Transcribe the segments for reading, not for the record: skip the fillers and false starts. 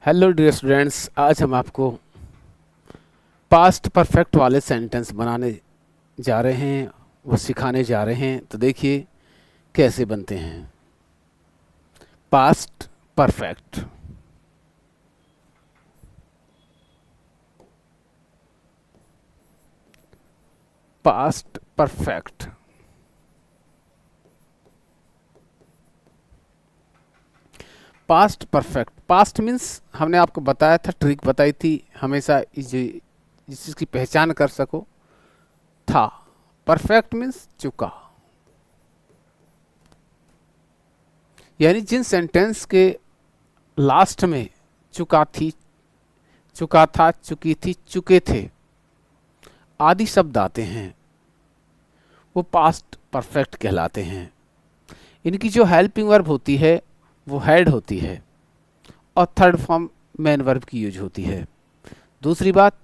Hello dear students, आज हम आपको पास्ट परफेक्ट वाले सेंटेंस बनाने जा रहे हैं, वो सिखाने जा रहे हैं। तो देखिए कैसे बनते हैं past perfect. Past perfect, past perfect. Past means हमने आपको बताया था, ट्रिक बताई थी, हमेशा इस चीज़ की पहचान कर सको। था, परफेक्ट मीन्स चुका, यानी जिन सेंटेंस के लास्ट में चुका थी, चुका था, चुकी थी, चुके थे आदि शब्द आते हैं, वो पास्ट परफेक्ट कहलाते हैं। इनकी जो हेल्पिंग वर्ब होती है वो हैड होती है और थर्ड फॉर्म मेन वर्ब की यूज होती है। दूसरी बात,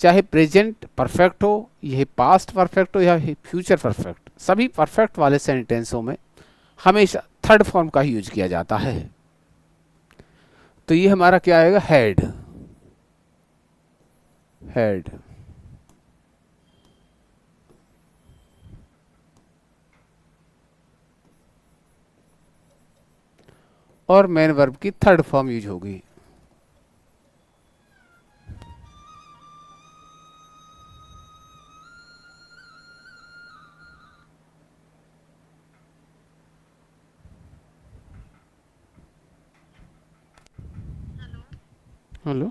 चाहे प्रेजेंट परफेक्ट हो, यह पास्ट परफेक्ट हो या फ्यूचर परफेक्ट, सभी परफेक्ट वाले सेंटेंसों में हमेशा थर्ड फॉर्म का ही यूज किया जाता है। तो ये हमारा क्या आएगा, हैड। हैड और मेन वर्ब की थर्ड फॉर्म यूज होगी। हेलो,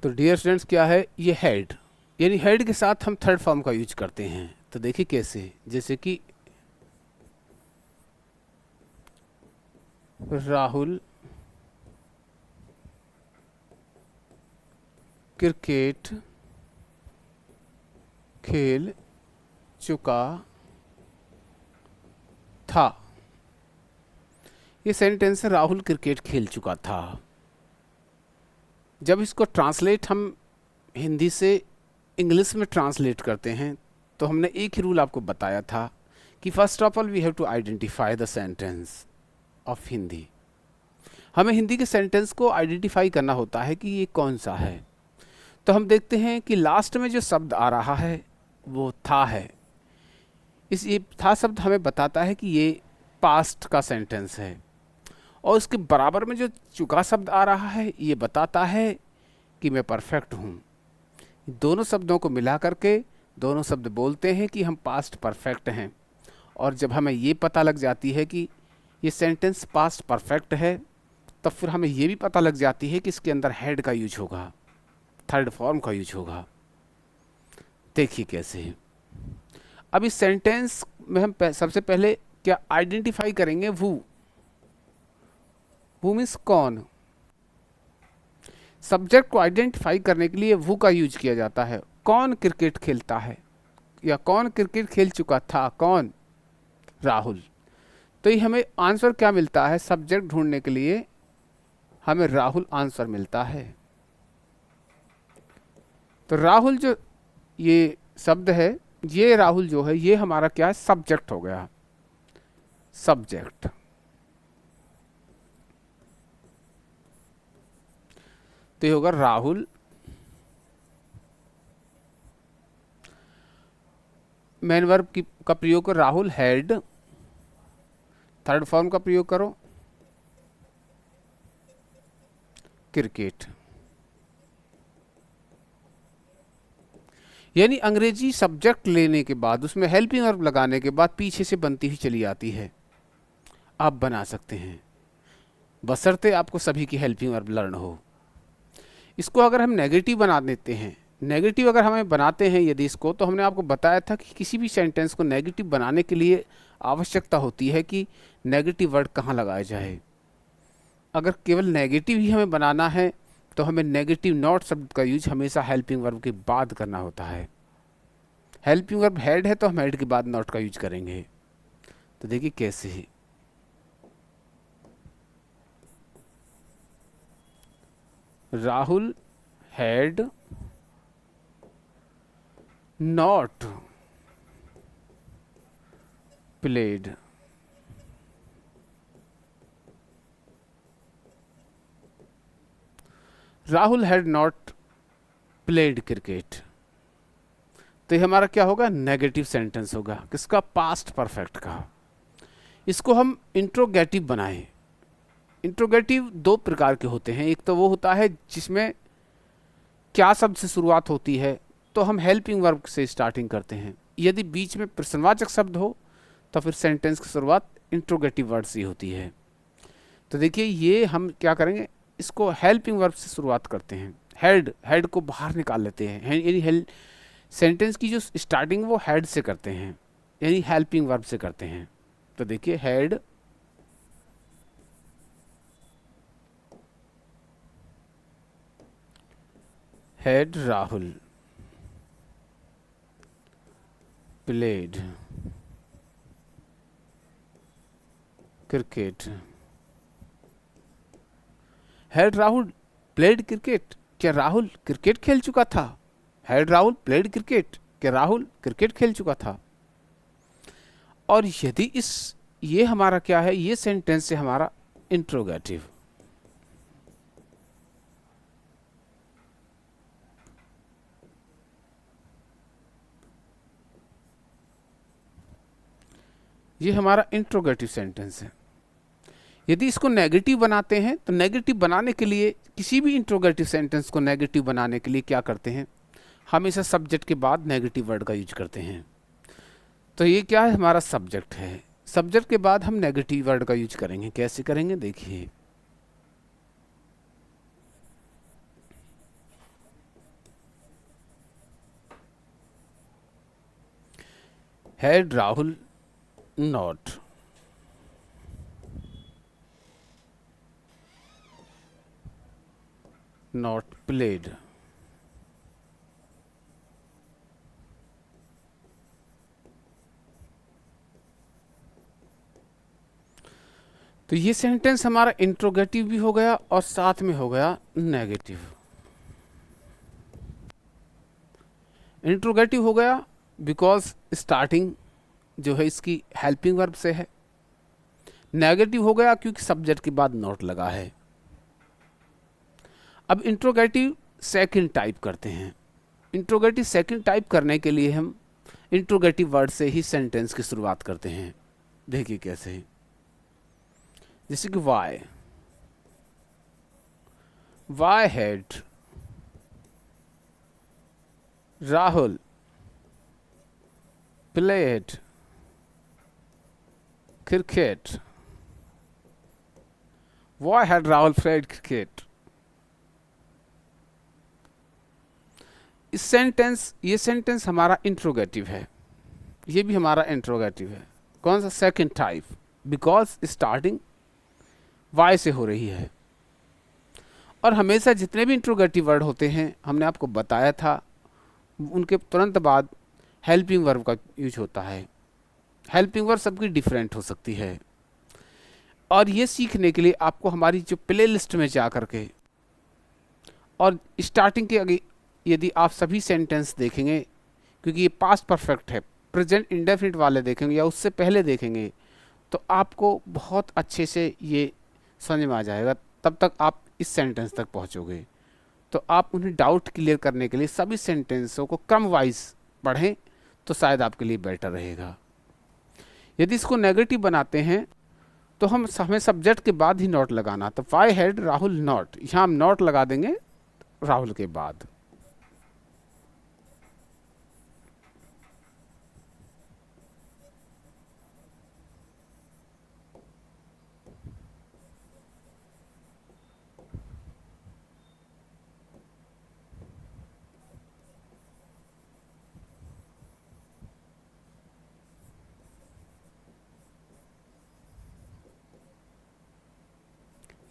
तो डियर स्टूडेंट्स क्या है ये हैड, यानी हेड के साथ हम थर्ड फॉर्म का यूज करते हैं। तो देखिए कैसे, जैसे कि राहुल क्रिकेट खेल चुका था। ये सेंटेंस है, राहुल क्रिकेट खेल चुका था। जब इसको ट्रांसलेट हम हिंदी से इंग्लिश में ट्रांसलेट करते हैं तो हमने एक ही रूल आपको बताया था कि first of all we have to identify the sentence of Hindi. हमें हिंदी के सेंटेंस को आइडेंटिफाई करना होता है कि ये कौन सा है। तो हम देखते हैं कि लास्ट में जो शब्द आ रहा है वो था है। इस ये था शब्द हमें बताता है कि ये पास्ट का सेंटेंस है, और उसके बराबर में जो चुका शब्द आ रहा है ये बताता है कि मैं परफेक्ट हूँ। दोनों शब्दों को मिला करके दोनों शब्द बोलते हैं कि हम पास्ट परफेक्ट हैं। और जब हमें ये पता लग जाती है कि ये सेंटेंस पास्ट परफेक्ट है, तब फिर हमें ये भी पता लग जाती है कि इसके अंदर हैड का यूज होगा, थर्ड फॉर्म का यूज होगा। देखिए कैसे है। अब इस सेंटेंस में हम सबसे पहले क्या आइडेंटिफाई करेंगे, वो मीन्स कौन। सब्जेक्ट को आइडेंटिफाई करने के लिए वो का यूज किया जाता है। कौन क्रिकेट खेलता है या कौन क्रिकेट खेल चुका था, कौन, राहुल। तो ये हमें आंसर क्या मिलता है, सब्जेक्ट ढूंढने के लिए हमें राहुल आंसर मिलता है। तो राहुल जो ये शब्द है, ये राहुल जो है ये हमारा क्या है, सब्जेक्ट हो गया, सब्जेक्ट। तो ये होगा राहुल, मेन वर्ब की का प्रयोग करो, राहुल हैड, थर्ड फॉर्म का प्रयोग करो, क्रिकेट। यानी अंग्रेजी सब्जेक्ट लेने के बाद उसमें हेल्पिंग वर्ब लगाने के बाद पीछे से बनती हुई चली आती है। आप बना सकते हैं, बशर्ते आपको सभी की हेल्पिंग वर्ब लर्न हो। इसको अगर हम नेगेटिव बना देते हैं, नेगेटिव अगर हमें बनाते हैं यदि इसको, तो हमने आपको बताया था कि किसी भी सेंटेंस को नेगेटिव बनाने के लिए आवश्यकता होती है कि नेगेटिव वर्ड कहाँ लगाया जाए। अगर केवल नेगेटिव ही हमें बनाना है तो हमें नेगेटिव नॉट शब्द का यूज हमेशा हेल्पिंग वर्ब के बाद करना होता है। हेल्पिंग वर्ब हैड है तो हम हैड के बाद नॉट का यूज करेंगे। तो देखिए कैसे है, Rahul had not played Rahul had not played cricket. तो ये हमारा क्या होगा, नेगेटिव सेंटेंस होगा, किसका, पास्ट परफेक्ट का। इसको हम इंट्रोगेटिव बनाएं। इंट्रोगेटिव दो प्रकार के होते हैं, एक तो वो होता है जिसमें क्या शब्द से शुरुआत होती है, तो हम हेल्पिंग वर्ब से स्टार्टिंग करते हैं। यदि बीच में प्रश्नवाचक शब्द हो तो फिर सेंटेंस की शुरुआत इंट्रोगेटिव वर्ड से होती है। तो देखिए ये हम क्या करेंगे, इसको हेल्पिंग वर्ब से शुरुआत करते हैं। हेड को बाहर निकाल लेते हैं, यानी सेंटेंस की जो स्टार्टिंग वो हेड से करते हैं, यानी हेल्पिंग वर्ब से करते हैं। तो देखिए head Rahul played cricket. Had Rahul played cricket, क्या राहुल क्रिकेट खेल चुका था। हैड राहुल प्लेड क्रिकेट, क्या राहुल क्रिकेट खेल चुका था। और यदि ये हमारा क्या है, ये सेंटेंस से हमारा इंट्रोगेटिव। ये हमारा इंट्रोगेटिव सेंटेंस है। यदि इसको नेगेटिव बनाते हैं तो नेगेटिव बनाने के लिए, किसी भी इंट्रोगेटिव सेंटेंस को नेगेटिव बनाने के लिए क्या करते हैं, हमेशा सब्जेक्ट के बाद नेगेटिव वर्ड का यूज करते हैं। तो ये क्या है, हमारा सब्जेक्ट है। सब्जेक्ट के बाद हम नेगेटिव वर्ड का यूज करेंगे। कैसे करेंगे देखिए, हैड राहुल नॉट प्लेड तो ये सेंटेंस हमारा इंट्रोगेटिव भी हो गया और साथ में हो गया नेगेटिव। इंट्रोगेटिव हो गया बिकॉज स्टार्टिंग जो है इसकी हेल्पिंग वर्ब से है। नेगेटिव हो गया क्योंकि सब्जेक्ट के बाद नॉट लगा है। अब इंट्रोगेटिव सेकंड टाइप करते हैं। इंट्रोगेटिव सेकंड टाइप करने के लिए हम इंट्रोगेटिव वर्ड से ही सेंटेंस की शुरुआत करते हैं। देखिए कैसे है, जैसे कि why had Rahul played cricket. Why had Rahul played cricket. ये सेंटेंस हमारा इंट्रोगेटिव है, ये भी हमारा इंट्रोगेटिव है। कौन सा, second type, because starting why से हो रही है। और हमेशा जितने भी इंट्रोगेटिव वर्ड होते हैं, हमने आपको बताया था, उनके तुरंत बाद हेल्पिंग वर्ब का यूज होता है। हेल्पिंग वर्ब सबकी डिफरेंट हो सकती है। और ये सीखने के लिए आपको हमारी जो प्ले लिस्ट में जा करके और स्टार्टिंग के आगे यदि आप सभी सेंटेंस देखेंगे, क्योंकि ये पास्ट परफेक्ट है, प्रेजेंट इंडेफिनिट वाले देखेंगे या उससे पहले देखेंगे, तो आपको बहुत अच्छे से ये समझ में आ जाएगा। तब तक आप इस सेंटेंस तक पहुंचोगे। तो आप उन्हें डाउट क्लियर करने के लिए सभी सेंटेंसों को क्रम वाइज पढ़ें, तो शायद आपके लिए बेटर रहेगा। यदि इसको नेगेटिव बनाते हैं तो हमें सब्जेक्ट के बाद ही नॉट लगाना। तो वाई हैड राहुल नॉट, यहाँ हम नॉट लगा देंगे राहुल के बाद।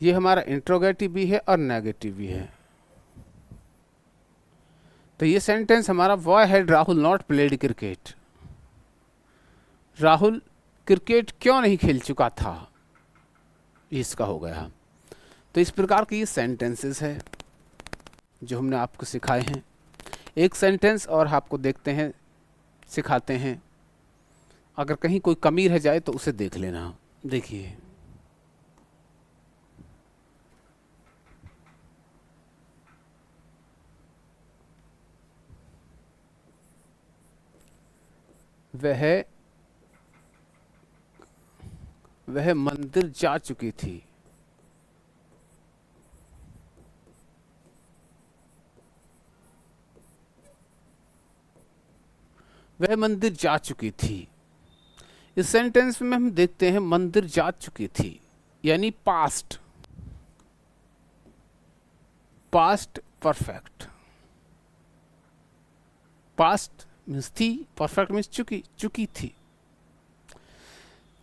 ये हमारा इंट्रोगेटिव भी है और नेगेटिव भी है। तो ये सेंटेंस हमारा, why had Rahul not played cricket, Rahul cricket क्यों नहीं खेल चुका था, इसका हो गया। तो इस प्रकार के ये सेंटेंसेस है जो हमने आपको सिखाए हैं। एक सेंटेंस और आपको देखते हैं, सिखाते हैं, अगर कहीं कोई कमी रह जाए तो उसे देख लेना। देखिए, वह मंदिर जा चुकी थी। वह मंदिर जा चुकी थी। इस सेंटेंस में हम देखते हैं मंदिर जा चुकी थी, यानी past, past perfect. Past means थी, परफेक्ट मीन्स चुकी, चुकी थी।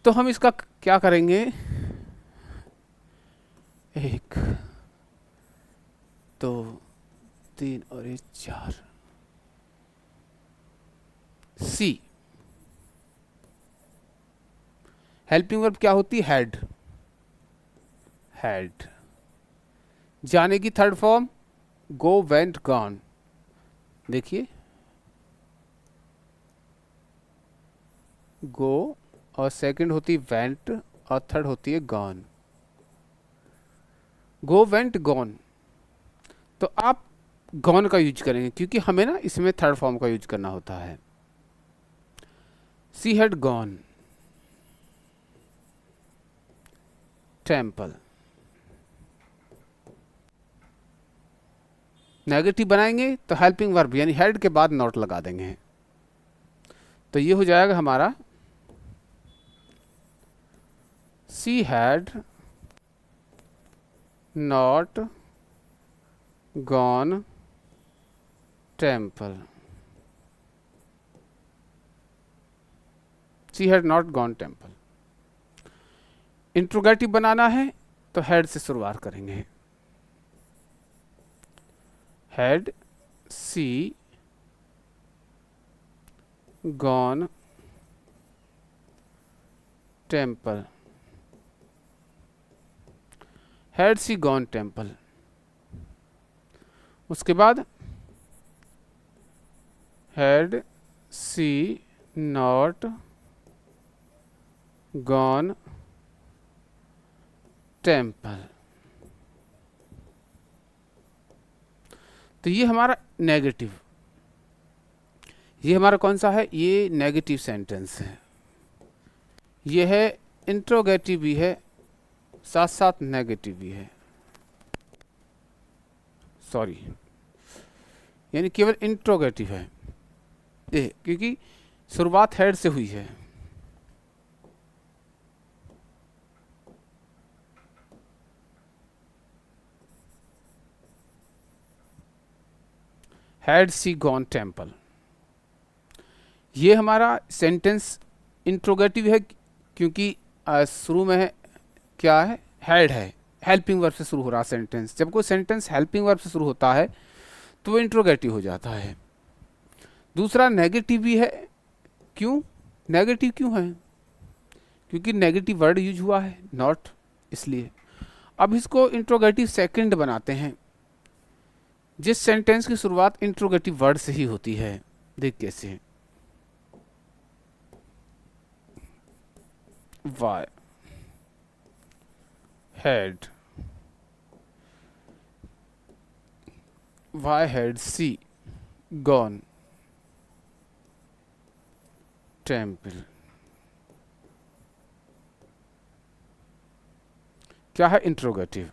तो हम इसका क्या करेंगे, 1 2 3 और 1 4। सी, हेल्पिंग वर्ब क्या होती है, हैड। हैड। जाने की थर्ड फॉर्म गो, वेंट, गॉन। देखिए, गो और सेकंड होती है वेंट और थर्ड होती है गॉन। गो, वेंट, गॉन। तो आप गॉन का यूज करेंगे क्योंकि हमें ना इसमें थर्ड फॉर्म का यूज करना होता है। She had gone temple. Negative बनाएंगे तो हेल्पिंग वर्ब यानी हेड के बाद नॉट लगा देंगे। तो ये हो जाएगा हमारा, she had not gone temple. She had not gone temple. Interrogative बनाना है तो हेड से शुरुआत करेंगे। Had she gone temple. Had she gone temple. उसके बाद had she not gone temple. तो ये हमारा नेगेटिव, ये हमारा कौन सा है, ये नेगेटिव सेंटेंस है। ये है इंट्रोगेटिव भी है, साथ साथ नेगेटिव भी है। सॉरी, यानी केवल इंट्रोगेटिव है क्योंकि शुरुआत हेड से हुई है। हैड सी गॉन टेम्पल, ये हमारा सेंटेंस इंट्रोगेटिव है क्योंकि शुरू में है, क्या है, हैड है, हेल्पिंग वर्ब से शुरू हो रहा सेंटेंस। जब कोई सेंटेंस हेल्पिंग वर्ब से शुरू होता है तो वो इंट्रोगेटिव हो जाता है। दूसरा नेगेटिव भी है, क्यों नेगेटिव क्यों है, क्योंकि नेगेटिव वर्ड यूज हुआ है, नॉट, इसलिए। अब इसको इंट्रोगेटिव सेकंड बनाते हैं, जिस सेंटेंस की शुरुआत इंट्रोगेटिव वर्ड से ही होती है। देख कैसे, why had, why had she gone temple. क्या है, इंट्रोगेटिव।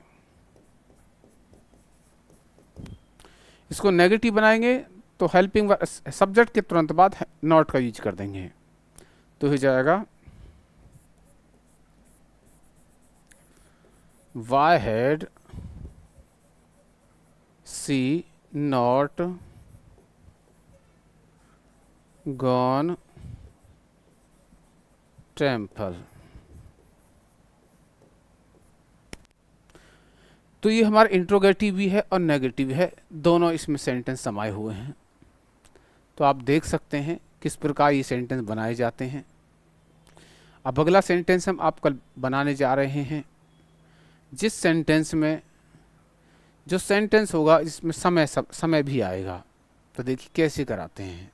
इसको नेगेटिव बनाएंगे तो हेल्पिंग सब्जेक्ट के तुरंत बाद नॉट का यूज कर देंगे, तो हो जाएगा why had she not gone temple. तो ये हमारा इंट्रोगेटिव भी है और नेगेटिव है, दोनों इसमें सेंटेंस समाये हुए हैं। तो आप देख सकते हैं किस प्रकार ये सेंटेंस बनाए जाते हैं। अब अगला सेंटेंस हम आप कल बनाने जा रहे हैं, जिस सेंटेंस में जो सेंटेंस होगा इसमें समय भी आएगा। तो देखिए कैसे कराते हैं।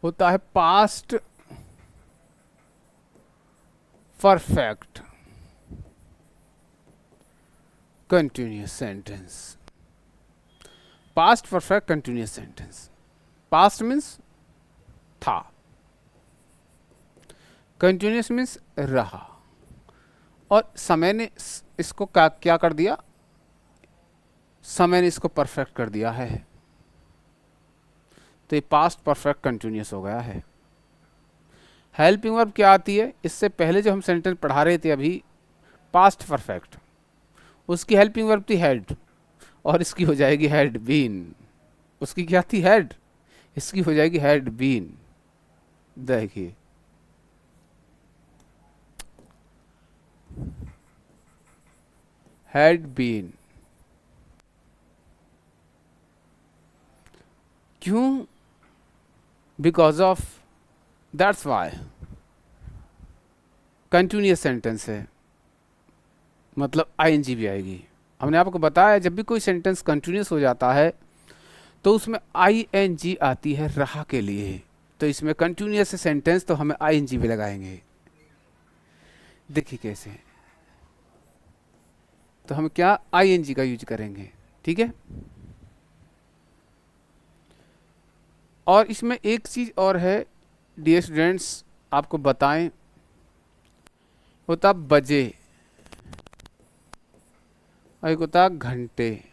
होता है past perfect continuous sentence. Past perfect continuous sentence. Past means था, कंटिन्यूअस मीन्स रहा, और समय ने इसको क्या कर दिया, समय ने इसको परफेक्ट कर दिया है। तो ये पास्ट परफेक्ट कंटिन्यूअस हो गया है। हेल्पिंग वर्ब क्या आती है, इससे पहले जो हम सेंटेंस पढ़ा रहे थे अभी पास्ट परफेक्ट, उसकी हेल्पिंग वर्ब थी हैड, और इसकी हो जाएगी हैड बीन। उसकी क्या थी, हैड, इसकी हो जाएगी हैड बीन। देखिए हैड बीन, क्यों, because of, that's why. Continuous sentence है, मतलब आईएनजी भी आएगी। हमने आपको बताया जब भी कोई सेंटेंस कंटिन्यूअस हो जाता है तो उसमें आईएनजी आती है रहा के लिए। तो इसमें कंटिन्यूअस सेंटेंस तो हमें आईएनजी भी लगाएंगे। देखिए कैसे, तो हम क्या आईएनजी का यूज करेंगे, ठीक है। और इसमें एक चीज और है डियर स्टूडेंट्स, आपको बताएं, होता बजे और एक होता घंटे।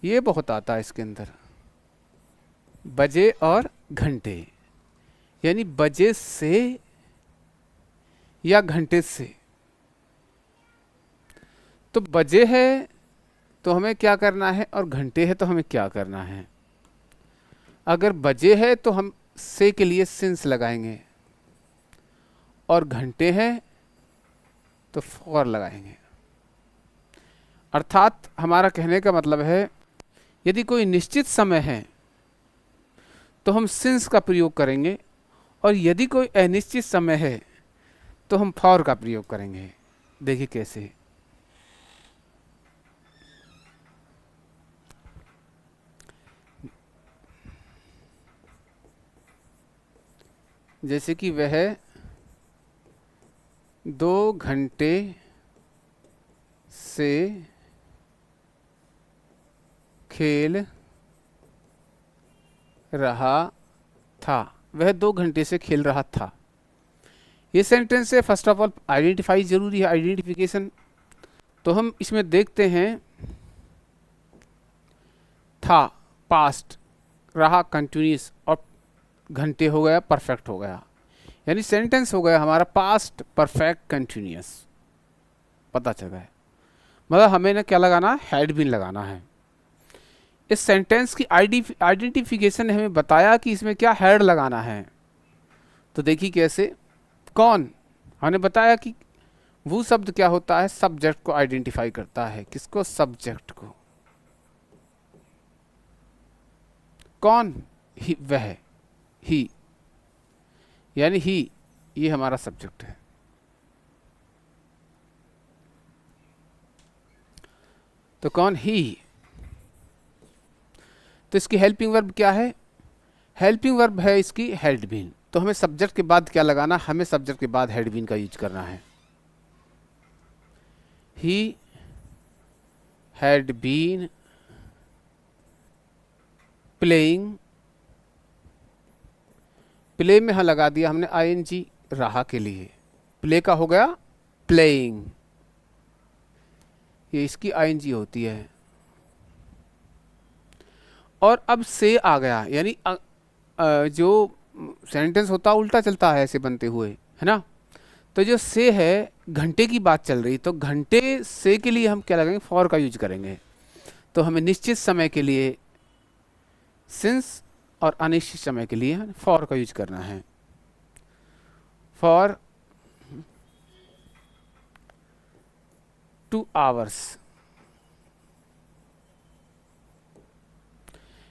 ये बहुत आता है इसके अंदर, बजे और घंटे, यानी बजे से या घंटे से। तो बजे है तो हमें क्या करना है, और घंटे है तो हमें क्या करना है। अगर बजे है तो हम से के लिए सिंस लगाएंगे, और घंटे हैं तो फॉर लगाएंगे। अर्थात हमारा कहने का मतलब है, यदि कोई निश्चित समय है तो हम सिंस का प्रयोग करेंगे, और यदि कोई अनिश्चित समय है तो हम फॉर का प्रयोग करेंगे। देखिए कैसे, जैसे कि वह 2 घंटे से खेल रहा था। वह 2 घंटे से खेल रहा था। ये सेंटेंस है, फर्स्ट ऑफ ऑल आइडेंटिफाई जरूरी है, आइडेंटिफिकेशन। तो हम इसमें देखते हैं, था पास्ट, रहा कंटिन्यूअस, और घंटे हो गया परफेक्ट हो गया, यानी सेंटेंस हो गया हमारा पास्ट परफेक्ट कंटिन्यूअस। पता चल गया, मतलब हमें ना क्या लगाना है, हैड बीन लगाना है। इस सेंटेंस की आइडेंटिफिकेशन ने हमें बताया कि इसमें क्या हैड लगाना है। तो देखिए कैसे, कौन, हमने बताया कि वो शब्द क्या होता है, सब्जेक्ट को आइडेंटिफाई करता है। किसको, सब्जेक्ट को। कौन, ही, वह, ही, यानी ही, ये हमारा सब्जेक्ट है। तो कौन, ही। तो इसकी हेल्पिंग वर्ब क्या है, हेल्पिंग वर्ब है इसकी हैड बीन। तो हमें सब्जेक्ट के बाद क्या लगाना, हमें सब्जेक्ट के बाद हैड बीन का यूज करना है। He had been playing, play में हाँ लगा दिया हमने आईएनजी रहा के लिए, प्ले का हो गया प्लेइंग, ये इसकी आईएनजी होती है। और अब से आ गया, यानी जो सेंटेंस होता है उल्टा चलता है ऐसे बनते हुए, है ना। तो जो से है, घंटे की बात चल रही, तो घंटे से के लिए हम क्या लगाएंगे, फॉर का यूज करेंगे। तो हमें निश्चित समय के लिए सिंस और अनिश्चित समय के लिए फॉर का यूज करना है। For 2 hours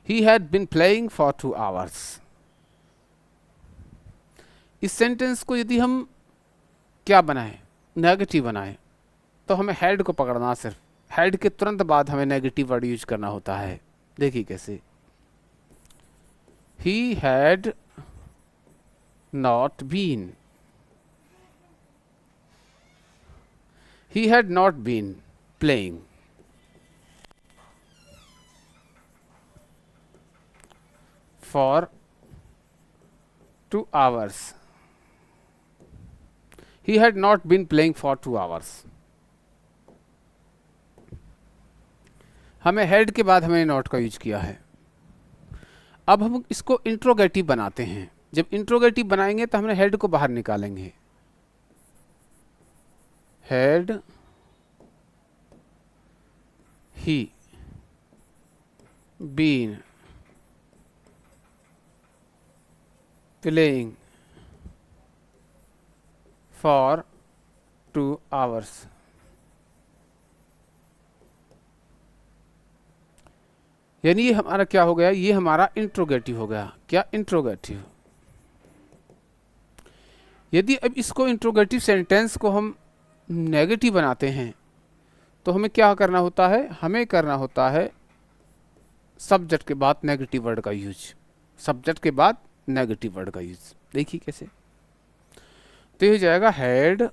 he had been playing for 2 hours। इस सेंटेंस को यदि हम क्या बनाएं, नेगेटिव बनाएं, तो हमें हेड को पकड़ना, सिर्फ हेड के तुरंत बाद हमें नेगेटिव वर्ड यूज करना होता है। देखिए कैसे, he had not been, he had not been playing for 2 hours, he had not been playing for 2 hours। हमें हेड के बाद हमने नॉट का यूज किया है। अब हम इसको इंट्रोगेटिव बनाते हैं। जब इंट्रोगेटिव बनाएंगे तो हमने हेड को बाहर निकालेंगे। Had he been playing for 2 hours। यानी ये हमारा क्या हो गया, ये हमारा इंट्रोगेटिव हो गया। क्या इंट्रोगेटिव। यदि अब इसको इंट्रोगेटिव सेंटेंस को हम नेगेटिव बनाते हैं तो हमें क्या करना होता है, हमें करना होता है सब्जेक्ट के बाद नेगेटिव वर्ड का यूज। सब्जेक्ट के बाद नेगेटिव वर्ड का यूज। देखिए कैसे, तो ये हो जाएगा had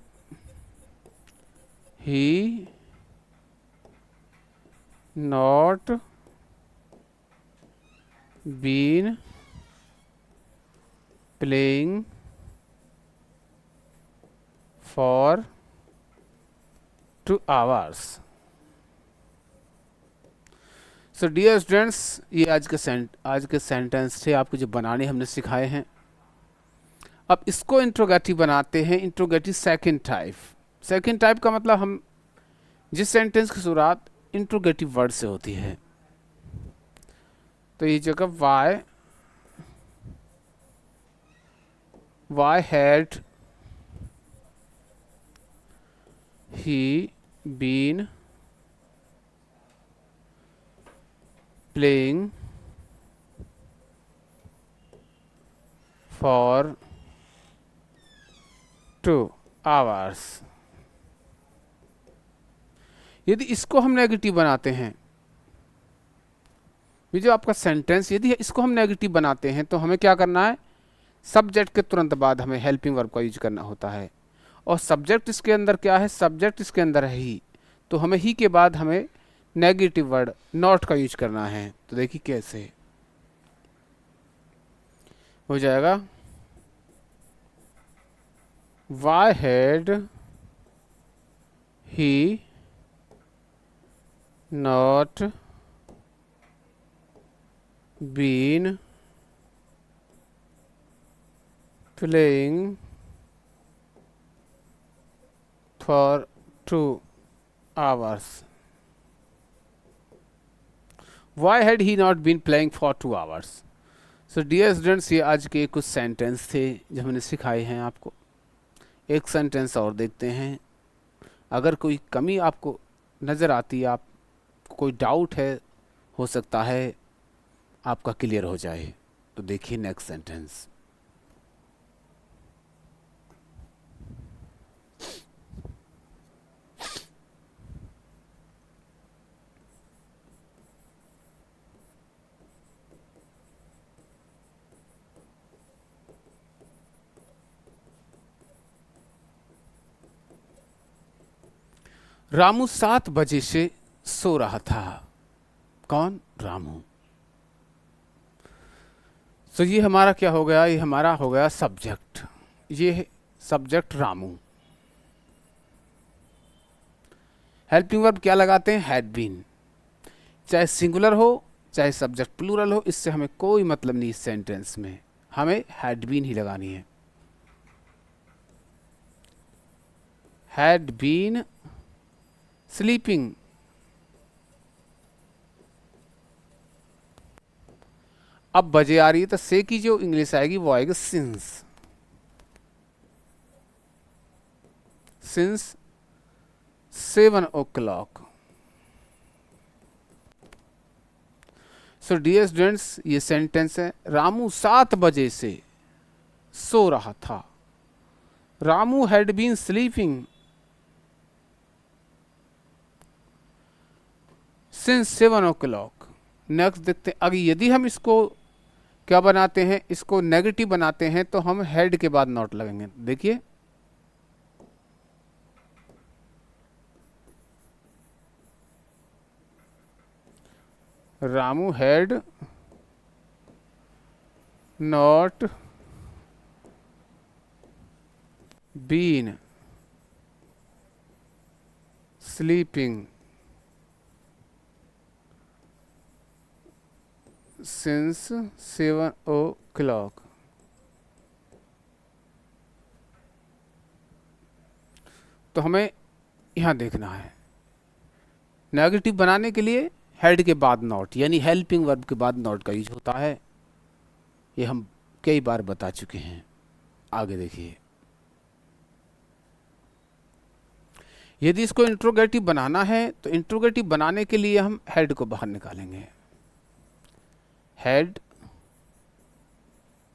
he not been playing for 2 hours। So dear students, ये आज के सेंटेंस थे आपको जो बनाने हमने सिखाए हैं। अब इसको इंट्रोगेटिव बनाते हैं, interrogative second type. Second type का मतलब हम जिस सेंटेंस की शुरुआत इंट्रोगेटिव वर्ड से होती है। तो ये जगह why had he been playing for 2 hours। यदि इसको हम नेगेटिव बनाते हैं, ये जो आपका सेंटेंस, यदि इसको हम नेगेटिव बनाते हैं तो हमें क्या करना है, सब्जेक्ट के तुरंत बाद हमें हेल्पिंग वर्ब का यूज करना होता है। और सब्जेक्ट इसके अंदर क्या है, सब्जेक्ट इसके अंदर है ही, तो हमें ही के बाद हमें नेगेटिव वर्ड नॉट का यूज करना है। तो देखिए कैसे हो जाएगा, why had he not been playing for 2 hours। Why had he not been playing for 2 hours? So dear students, ये आज के कुछ सेंटेंस थे जो हमने सिखाए हैं आपको। एक सेंटेंस और देखते हैं। अगर कोई कमी आपको नज़र आती है, आप कोई डाउट है, हो सकता है आपका क्लियर हो जाए। तो देखिए नेक्स्ट सेंटेंस। रामू 7 बजे से सो रहा था। कौन, रामू। तो ये हमारा क्या हो गया, ये हमारा हो गया सब्जेक्ट। ये है सब्जेक्ट रामू। हेल्पिंग वर्ब क्या लगाते हैं, हैड बीन। चाहे सिंगुलर हो चाहे सब्जेक्ट प्लूरल हो, इससे हमें कोई मतलब नहीं। इस सेंटेंस में हमें हैड बीन ही लगानी है। Had been sleeping. अब बजे आ रही है तो से की जो इंग्लिश आएगी वो आएगी since. Since 7 o'clock। So dear students, ये सेंटेंस है रामू 7 बजे से सो रहा था। Ramu had been sleeping since 7 o'clock। Next देखते हैं, अगर यदि हम इसको क्या बनाते हैं, इसको नेगेटिव बनाते हैं तो हम हेड के बाद नॉट लगेंगे। देखिए Ramu had not been sleeping since 7 o'clock। तो हमें यहां देखना है, नेगेटिव बनाने के लिए हेड के बाद नॉट यानी हेल्पिंग वर्ब के बाद नॉट का यूज होता है। ये हम कई बार बता चुके हैं। आगे देखिए, यदि इसको इंट्रोगेटिव बनाना है तो इंट्रोगेटिव बनाने के लिए हम हेड को बाहर निकालेंगे। Had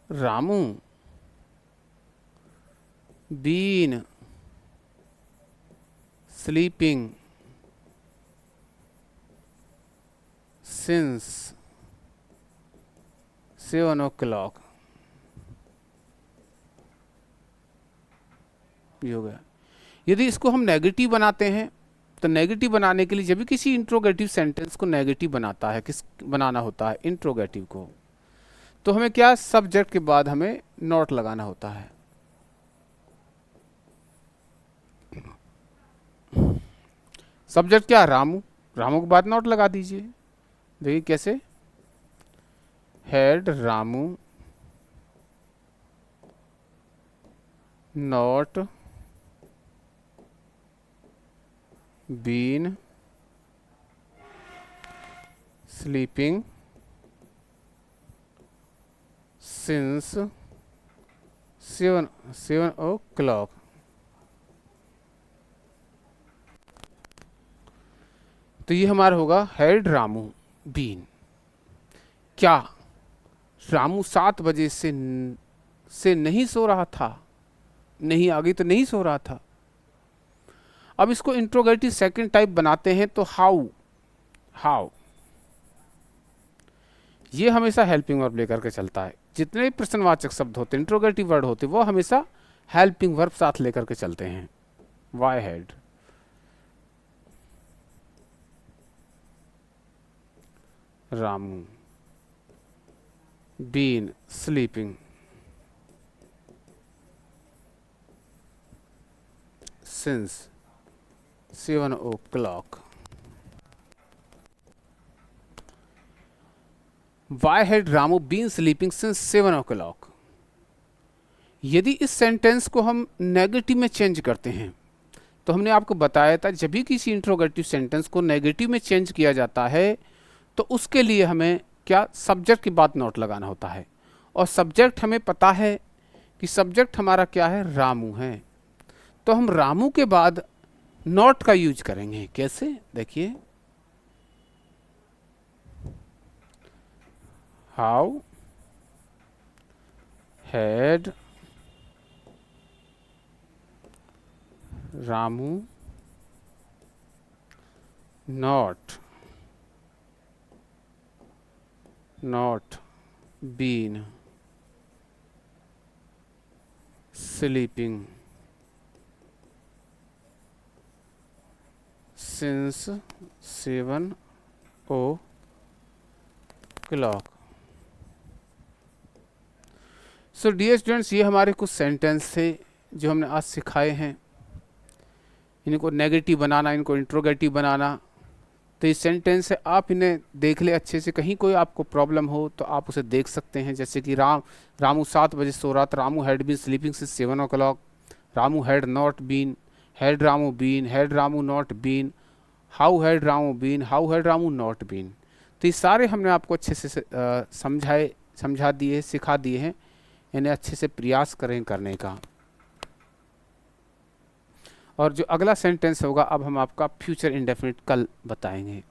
Ramu been sleeping since 7 o'clock। ये हो गया। यदि इसको हम नेगेटिव बनाते हैं तो नेगेटिव बनाने के लिए जब भी किसी इंट्रोगेटिव सेंटेंस को नेगेटिव बनाता है, किस बनाना होता है इंट्रोगेटिव को, तो हमें क्या सब्जेक्ट के बाद हमें नॉट लगाना होता है। सब्जेक्ट क्या, रामू, रामू के बाद नॉट लगा दीजिए। देखिए कैसे, had Ramu not been sleeping since 7 o'clock। तो ये हमारा होगा हेड रामू बीन। क्या रामू 7 बजे से नहीं सो रहा था? नहीं, आगे तो नहीं सो रहा था। अब इसको इंट्रोगेटिव सेकंड टाइप बनाते हैं तो हाउ, हाउ ये हमेशा हेल्पिंग वर्ब लेकर के चलता है। जितने भी प्रश्नवाचक शब्द होते हैं, इंट्रोगेटिव वर्ड होते हैं, वो हमेशा हेल्पिंग वर्ब साथ लेकर के चलते हैं। Why had Ramu been sleeping since 7 o'clock। Why had Ramu been sleeping since 7 o'clock? यदि इस सेंटेंस को हम नेगेटिव में चेंज करते हैं तो हमने आपको बताया था जब भी किसी इंट्रोगेटिव सेंटेंस को नेगेटिव में चेंज किया जाता है तो उसके लिए हमें क्या सब्जेक्ट के बाद नॉट लगाना होता है। और सब्जेक्ट हमें पता है कि सब्जेक्ट हमारा क्या है, रामू है। तो हम रामू के बाद नॉट का यूज करेंगे। कैसे, देखिए how had Ramu not been sleeping since 7 o'clock। So dear students, ये हमारे कुछ सेंटेंस थे जो हमने आज सिखाए हैं। इनको नेगेटिव बनाना, इनको इंट्रोगेटिव बनाना। तो ये सेंटेंस है, आप इन्हें देख ले अच्छे से। कहीं कोई आपको प्रॉब्लम हो तो आप उसे देख सकते हैं। जैसे कि रामू 7 बजे सो रहा था। Ramu had been sleeping since 7 o'clock। Ramu had not been, had Ramu been, had Ramu not been, how had Ramu been, how had Ramu not been. तो ये सारे हमने आपको अच्छे से समझाए, समझा दिए, सिखा दिए हैं, इन्हें अच्छे से प्रयास करें करने का। और जो अगला सेंटेंस होगा अब हम आपका फ्यूचर इंडेफिनिट कल बताएंगे।